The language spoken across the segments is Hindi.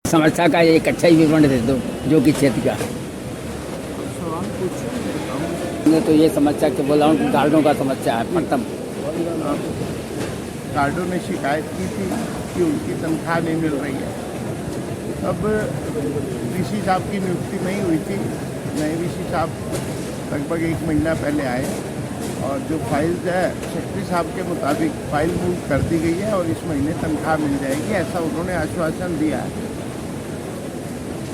समस्या का एक अच्छा ही विवरण दे दो जो कि क्षेत्र का मैं तो ये समस्या के बोला हूँ, गार्डों का समस्या है प्रथम। गार्डों ने शिकायत की थी कि उनकी तनख्वाह नहीं मिल रही है। अब वीसी साहब की नियुक्ति नहीं हुई थी, नए वीसी साहब लगभग 1 महीना पहले आए और जो फाइल्स है सेक्रेटरी साहब के मुताबिक फाइल मूव कर दी गई है और इस महीने तनख्वाह मिल जाएगी, ऐसा उन्होंने आश्वासन दिया है।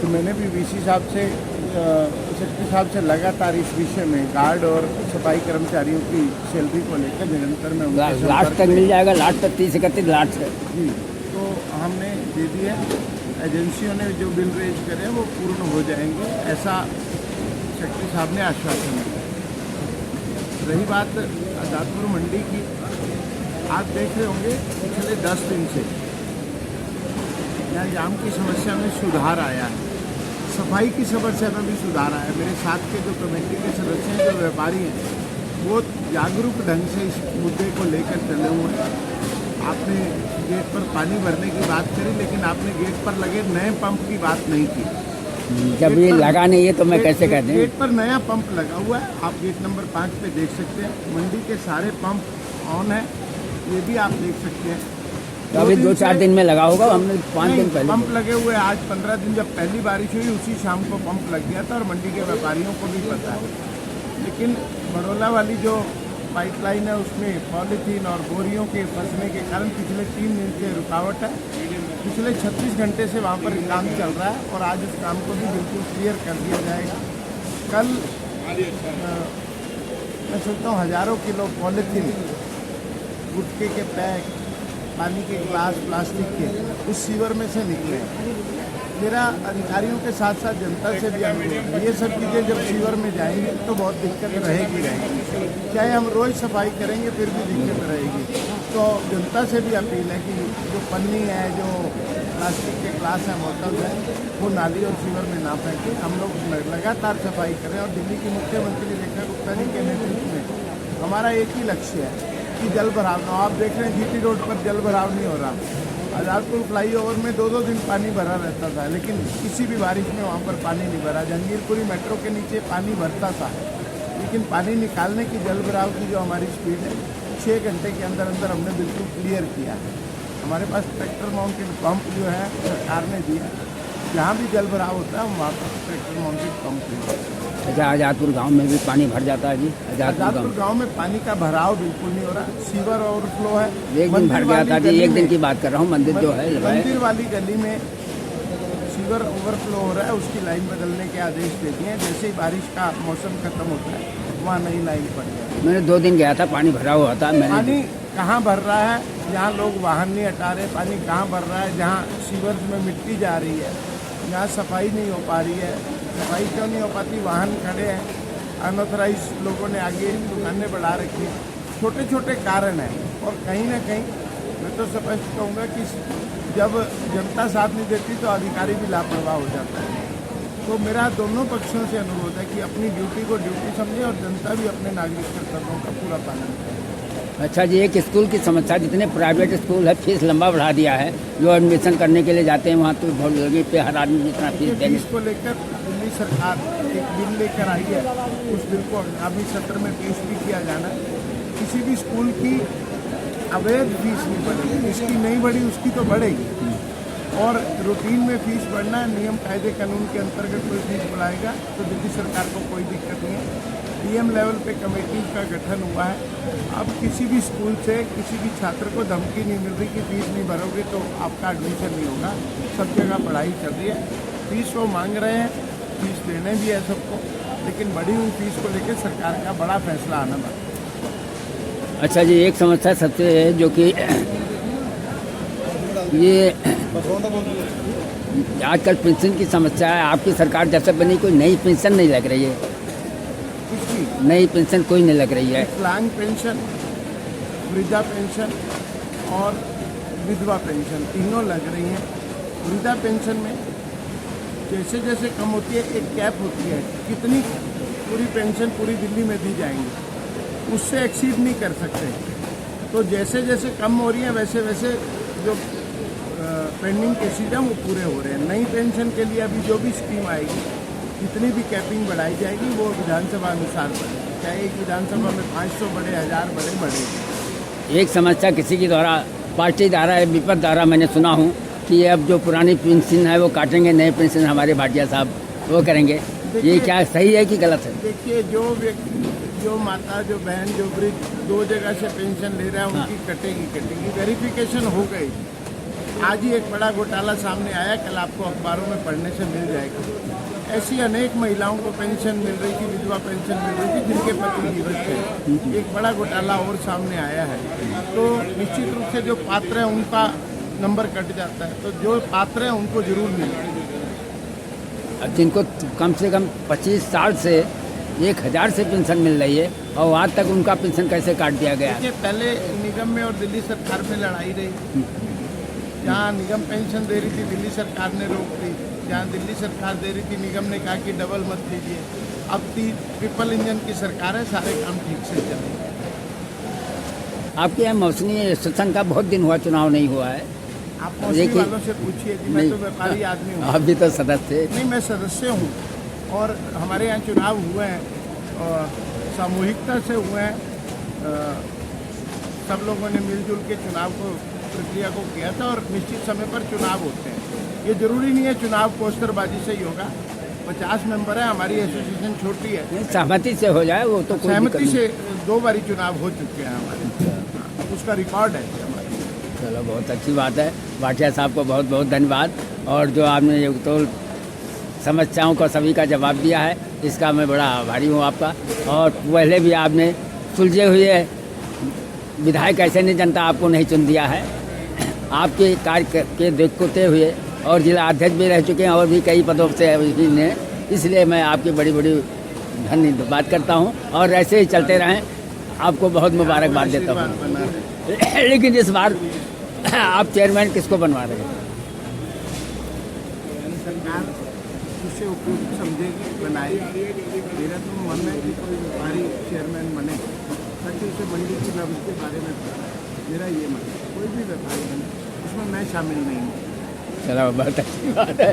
तो मैंने भी वीसी साहब से सेक्रेटरी साहब से लगातार इस विषय में गार्ड और सफाई कर्मचारियों की सैलरी को लेकर निरंतर में लास्ट तक मिल जाएगा, लास्ट तक 30-31 लास्ट है जी। तो हमने दे दिया, एजेंसियों ने जो बिल रेज करे वो पूर्ण हो जाएंगे, ऐसा सेक्रेटरी साहब ने आश्वासन दिया। रही बात आज़ादपुर मंडी की, आप देख रहे होंगे पिछले 10 दिन से यहाँ जाम की समस्या में सुधार आया है, सफाई की समस्या में भी सुधार आया है। मेरे साथ के जो कमेटी के सदस्य हैं, जो व्यापारी हैं, वो जागरूक ढंग से इस मुद्दे को लेकर चले हुए हैं। आपने गेट पर पानी भरने की बात करी, लेकिन आपने गेट पर लगे नए पंप की बात नहीं की। जब ये लगा नहीं है तो मैं कैसे कह दूं? गेट पर नया पंप लगा हुआ है, आप गेट नंबर 5 पे देख सकते हैं। मंडी के सारे पंप ऑन है, ये भी आप देख सकते हैं। तो अभी 2-4 दिन में लगा होगा, हमने 5 दिन पहले पंप लगे हुए। आज 15 दिन जब पहली बारिश हुई उसी शाम को पंप लग गया था और मंडी के व्यापारियों को भी पता है। लेकिन बड़ौला वाली जो पाइपलाइन है उसमें पॉलीथीन और बोरियों के फंसने के कारण पिछले 3 दिन से रुकावट है। पिछले 36 घंटे से वहाँ पर काम चल रहा है और आज उस काम को भी बिल्कुल क्लियर कर दिया जाएगा। कल मैं सोचता हूँ हज़ारों किलो पॉलीथीन, गुटखे के पैक, पानी के गिलास प्लास्टिक के उस सीवर में से निकले। मेरा अधिकारियों के साथ साथ जनता से भी अनुरोध है, ये सब चीज़ें जब सीवर में जाएंगी तो बहुत दिक्कत रहेगी। चाहे हम रोज़ सफाई करेंगे फिर भी दिक्कत रहेगी। तो जनता से भी अपील है कि जो पन्नी है, जो प्लास्टिक के ग्लास हैं, बोतल है, वो नाली और सीवर में ना फेंकें। हम लोग लगातार सफाई करें और दिल्ली की मुख्यमंत्री रेखा गुप्ता जी के नेतृत्व में हमारा एक ही लक्ष्य है कि जल भराव न हो। आप देख रहे हैं जीटी रोड पर जल भराव नहीं हो रहा। आज़ादपुर फ्लाईओवर में 2-2 दिन पानी भरा रहता था, लेकिन किसी भी बारिश में वहाँ पर पानी नहीं भरा। जहांगीरपुरी मेट्रो के नीचे पानी भरता था, लेकिन पानी निकालने की जल भराव की जो हमारी स्पीड है 6 घंटे के अंदर अंदर हमने बिल्कुल क्लियर किया। हमारे पास ट्रैक्टर माउंटेड पंप जो है सरकार ने दिया, जहाँ भी जल भराव होता है हम वहाँ पर ट्रैक्टर माउंटेड पंप देते हैं। अच्छा, आज़ादपुर गांव में भी पानी भर जाता है जी? आज़ादपुर गांव में पानी का भराव बिल्कुल नहीं हो रहा, सीवर ओवरफ्लो है। एक दिन भर गया था जी, एक दिन की बात कर रहा हूँ। मंदिर जो है मंदिर वाली गली में सीवर ओवरफ्लो हो रहा है, उसकी लाइन बदलने के आदेश दे दिए हैं। जैसे ही बारिश का मौसम खत्म होता है वहाँ नई लाइन पड़ जाए। मैंने 2 दिन गया था, पानी भरा हुआ था। पानी कहाँ भर रहा है? जहाँ लोग वाहन नहीं हटा रहे, पानी कहाँ भर रहा है? जहाँ सीवर्स में मिट्टी जा रही है, जहाँ सफाई नहीं हो पा रही है। सफाई क्यों नहीं हो पाती? वाहन खड़े हैं, अनऑथराइज लोगों ने आगे दुकानें बढ़ा रखी हैं। छोटे छोटे कारण हैं और कहीं ना कहीं मैं तो स्पष्ट कहूँगा कि जब जनता साथ नहीं देती तो अधिकारी भी लापरवाह हो जाता है। तो मेरा दोनों पक्षों से अनुरोध है कि अपनी ड्यूटी को ड्यूटी समझे और जनता भी अपने नागरिक कर्तव्यों का पूरा पालन करे। अच्छा जी, एक स्कूल की समस्या, जितने प्राइवेट स्कूल है फीस लंबा बढ़ा दिया है। जो एडमिशन करने के लिए जाते हैं वहाँ तो बहुत लगी पे हर आदमी जितना फीस देंगे। फीस को लेकर दिल्ली सरकार एक बिल लेकर आई है, उस बिल को आगामी सत्र में पेश भी किया जाना। किसी भी स्कूल की अवैध फीस नहीं बढ़ेगी, जिसकी नहीं बढ़ी उसकी तो बढ़ेगी। और रूटीन में फीस बढ़ना है, नियम कायदे कानून के अंतर्गत कोई फीस बढ़ाएगा तो दिल्ली सरकार को कोई दिक्कत नहीं है। डीएम लेवल पे कमेटीज का गठन हुआ है। अब किसी भी स्कूल से किसी भी छात्र को धमकी नहीं मिल रही कि फीस नहीं भरोगे तो आपका एडमिशन नहीं होगा। सब जगह पढ़ाई चल रही है, फीस वो मांग रहे हैं, फीस देने भी है सबको, लेकिन बढ़ी हुई फीस को लेकर सरकार का बड़ा फैसला आना बाकी है। अच्छा जी, एक समस्या सबसे है जो कि ये आजकल पेंशन की समस्या है। आपकी सरकार जब से बनी कोई नई पेंशन नहीं लग रही है, नई पेंशन कोई नहीं लग रही है। विकलांग पेंशन, वृद्धा पेंशन और विधवा पेंशन तीनों लग रही हैं। वृद्धा पेंशन में जैसे जैसे कम होती है एक कैप होती है, कितनी पूरी पेंशन पूरी दिल्ली में दी जाएंगी, उससे एक्सीड नहीं कर सकते। तो जैसे जैसे कम हो रही है वैसे वैसे जो पेंडिंग केसेज हैं वो पूरे हो रहे हैं। नई पेंशन के लिए अभी जो भी स्कीम आएगी, जितनी भी कैपिंग बढ़ाई जाएगी वो विधानसभा अनुसार बढ़ेगी, चाहे एक विधानसभा में 500 बढ़े, 1000 बढ़े, बढ़ेगी। एक समस्या किसी के द्वारा पार्टी द्वारा या विपक्ष द्वारा मैंने सुना हूँ कि अब जो पुरानी पेंशन है वो काटेंगे, नए पेंशन हमारे भाटिया साहब वो करेंगे। ये क्या सही है कि गलत है? देखिए, जो व्यक्ति, जो माता, जो बहन, जो वृद्ध 2 जगह से पेंशन ले रहा है उनकी कटेगी। वेरिफिकेशन हो गई। आज ही एक बड़ा घोटाला सामने आया, कल आपको अखबारों में पढ़ने से मिल जाएगा। ऐसी अनेक महिलाओं को पेंशन मिल रही थी, विधवा पेंशन मिल रही थी, जिनके पति जीवित थे। एक बड़ा घोटाला और सामने आया है। तो निश्चित रूप से जो पात्र है उनका नंबर कट जाता है, तो जो पात्र है उनको जरूर मिलेगा। अब जिनको कम से कम 25 साल से 1000 से पेंशन मिल रही है और आज तक उनका पेंशन कैसे काट दिया गया? देखिए, पहले निगम में और दिल्ली सरकार में लड़ाई रही। जहाँ निगम पेंशन दे रही थी दिल्ली सरकार ने रोक दी, जहाँ दिल्ली सरकार दे रही थी निगम ने कहा कि डबल मत दीजिए। अब ट्रिपल इंजन की सरकार है, सारे काम ठीक से चल रहे हैं। आपके यहाँ मौसमी एसोसिएशन का बहुत दिन हुआ, चुनाव नहीं हुआ है। आप मौसमी वालों से पूछिए कि मैं तो व्यापारी आदमी हूँ। आप भी तो सदस्य? नहीं, मैं सदस्य हूँ और हमारे यहाँ चुनाव हुए हैं और सामूहिकता से हुए हैं। सब लोगों ने मिलजुल के चुनाव को प्रक्रिया को किया था और निश्चित समय पर चुनाव होते हैं। ये जरूरी नहीं है चुनाव पोस्टरबाजी से ही होगा। 50 मेंबर है, हमारी एसोसिएशन छोटी है। सहमति से हो जाए वो तो कोई सहमति से 2 बारी चुनाव हो चुके हैं हमारे, उसका रिकॉर्ड है हमारे। चलो, बहुत अच्छी बात है। भाटिया साहब को बहुत बहुत धन्यवाद। और जो आपने ये तो समस्याओं का सभी का जवाब दिया है, इसका मैं बड़ा आभारी हूँ आपका। और पहले भी आपने सुलझे हुए विधायक ऐसे नहीं, जनता आपको नहीं चुन दिया है। आपके कार्य के देखते हुए और जिला अध्यक्ष भी रह चुके हैं और भी कई पदों से ने, इसलिए मैं आपकी बड़ी बड़ी धन्यवाद करता हूँ और ऐसे ही चलते रहें। आपको बहुत मुबारकबाद देता हूँ। लेकिन इस बार आप चेयरमैन किसको बनवा रहे हैं? सरकार जिसे उपयुक्त समझेगी बनाएगी। मेरा तो मन है कि कोई व्यापारी चेयरमैन बने ताकि उसे मंडी की व्यवस्था के बारे में पता है। मेरा ये मन है, कोई भी व्यापारी बने, उसमें मैं शामिल नहीं हूँ। चलो, बहुत अच्छी बात है।